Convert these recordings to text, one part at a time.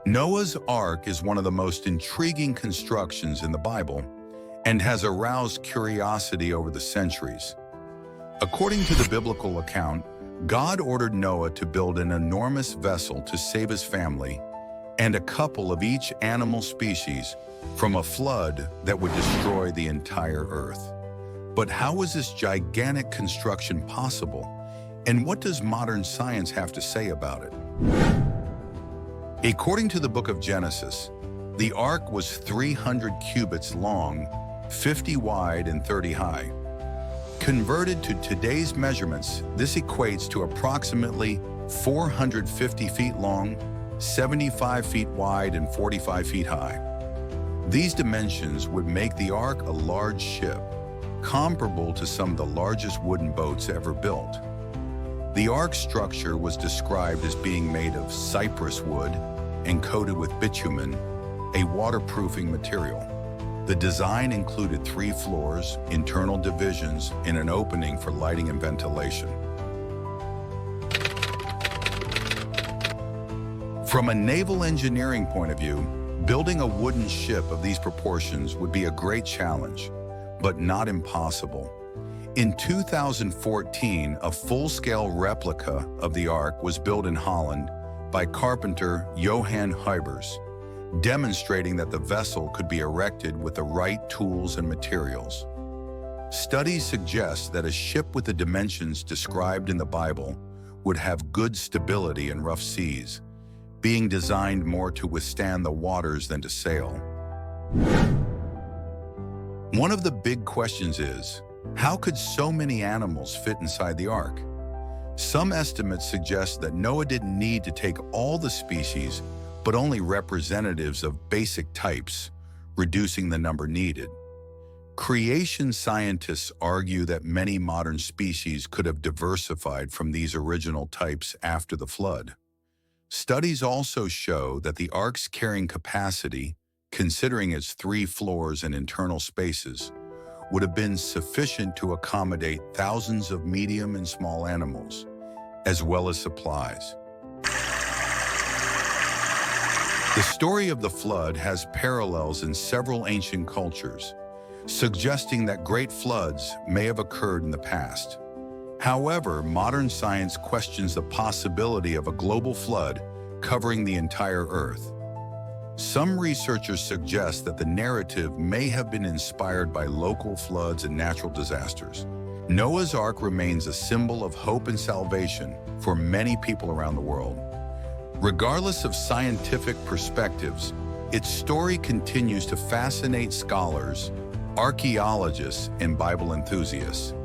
Noah's Ark is one of the most intriguing constructions in the Bible and has aroused curiosity over the centuries. According to the biblical account, God ordered Noah to build an enormous vessel to save his family and a couple of each animal species from a flood that would destroy the entire earth. But how was this gigantic construction possible, and what does modern science have to say about it? According to the book of Genesis, the ark was 300 cubits long, 50 wide, and 30 high. Converted to today's measurements, this equates to approximately 450 feet long, 75 feet wide, and 45 feet high. These dimensions would make the ark a large ship, comparable to some of the largest wooden boats ever built. The ark structure was described as being made of cypress wood and coated with bitumen, a waterproofing material. The design included 3 floors, internal divisions, and an opening for lighting and ventilation. From a naval engineering point of view, building a wooden ship of these proportions would be a great challenge, but not impossible. In 2014, a full-scale replica of the Ark was built in Holland by carpenter Johan Huybers, demonstrating that the vessel could be erected with the right tools and materials. Studies suggest that a ship with the dimensions described in the Bible would have good stability in rough seas, being designed more to withstand the waters than to sail. One of the big questions is, how could so many animals fit inside the ark? Some estimates suggest that Noah didn't need to take all the species, but only representatives of basic types, reducing the number needed. Creation scientists argue that many modern species could have diversified from these original types after the flood. Studies also show that the ark's carrying capacity, considering its 3 floors and internal spaces, would have been sufficient to accommodate thousands of medium and small animals, as well as supplies. The story of the flood has parallels in several ancient cultures, suggesting that great floods may have occurred in the past. However, modern science questions the possibility of a global flood covering the entire Earth. Some researchers suggest that the narrative may have been inspired by local floods and natural disasters. Noah's Ark remains a symbol of hope and salvation for many people around the world. Regardless of scientific perspectives, its story continues to fascinate scholars, archaeologists, and Bible enthusiasts.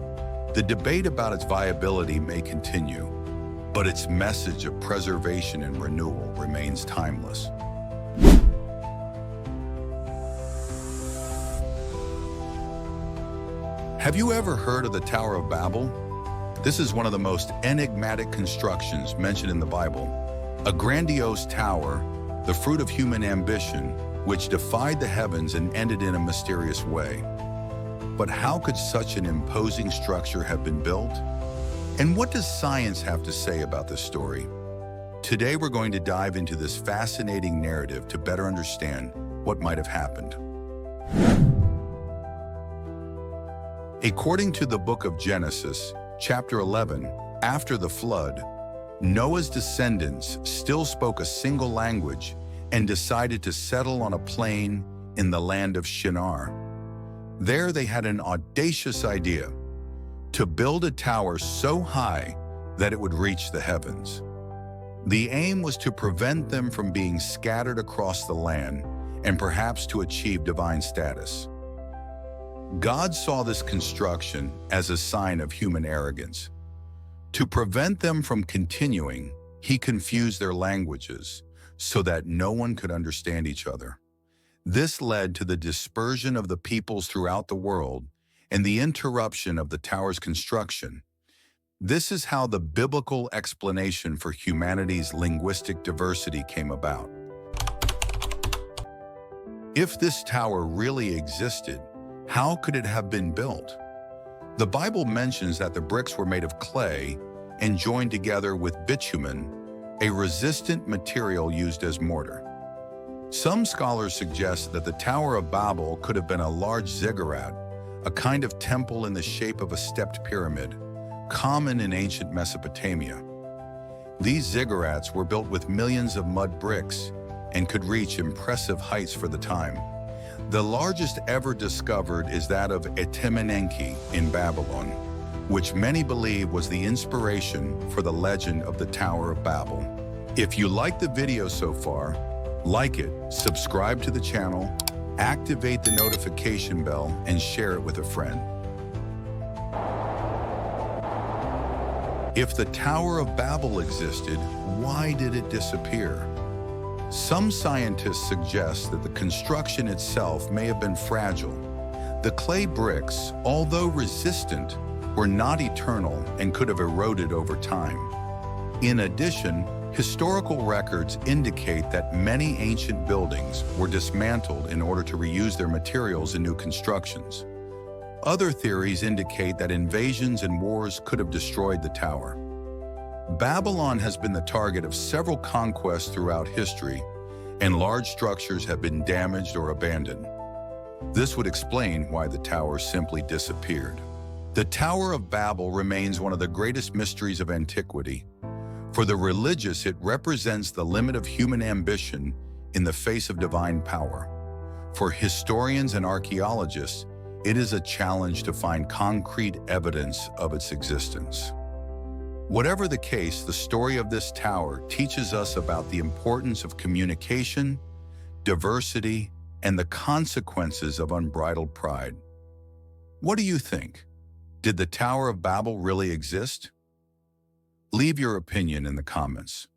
The debate about its viability may continue, but its message of preservation and renewal remains timeless. Have you ever heard of the Tower of Babel? This is one of the most enigmatic constructions mentioned in the Bible. A grandiose tower, the fruit of human ambition, which defied the heavens and ended in a mysterious way. But how could such an imposing structure have been built? And what does science have to say about this story? Today we're going to dive into this fascinating narrative to better understand what might have happened. According to the book of Genesis, chapter 11, after the flood, Noah's descendants still spoke a single language and decided to settle on a plain in the land of Shinar. There they had an audacious idea: to build a tower so high that it would reach the heavens. The aim was to prevent them from being scattered across the land and perhaps to achieve divine status. God saw this construction as a sign of human arrogance. To prevent them from continuing, he confused their languages so that no one could understand each other. This led to the dispersion of the peoples throughout the world and the interruption of the tower's construction. This is how the biblical explanation for humanity's linguistic diversity came about. If this tower really existed, how could it have been built? The Bible mentions that the bricks were made of clay and joined together with bitumen, a resistant material used as mortar. Some scholars suggest that the Tower of Babel could have been a large ziggurat, a kind of temple in the shape of a stepped pyramid, common in ancient Mesopotamia. These ziggurats were built with millions of mud bricks and could reach impressive heights for the time. The largest ever discovered is that of Etemenenki in Babylon, which many believe was the inspiration for the legend of the Tower of Babel. If you like the video so far, like it, subscribe to the channel, activate the notification bell, and share it with a friend. If the Tower of Babel existed, why did it disappear? Some scientists suggest that the construction itself may have been fragile. The clay bricks, although resistant, were not eternal and could have eroded over time. In addition, historical records indicate that many ancient buildings were dismantled in order to reuse their materials in new constructions. Other theories indicate that invasions and wars could have destroyed the tower. Babylon has been the target of several conquests throughout history, and large structures have been damaged or abandoned. This would explain why the tower simply disappeared. The Tower of Babel remains one of the greatest mysteries of antiquity. For the religious, it represents the limit of human ambition in the face of divine power. For historians and archaeologists, it is a challenge to find concrete evidence of its existence. Whatever the case, the story of this tower teaches us about the importance of communication, diversity, and the consequences of unbridled pride. What do you think? Did the Tower of Babel really exist? Leave your opinion in the comments.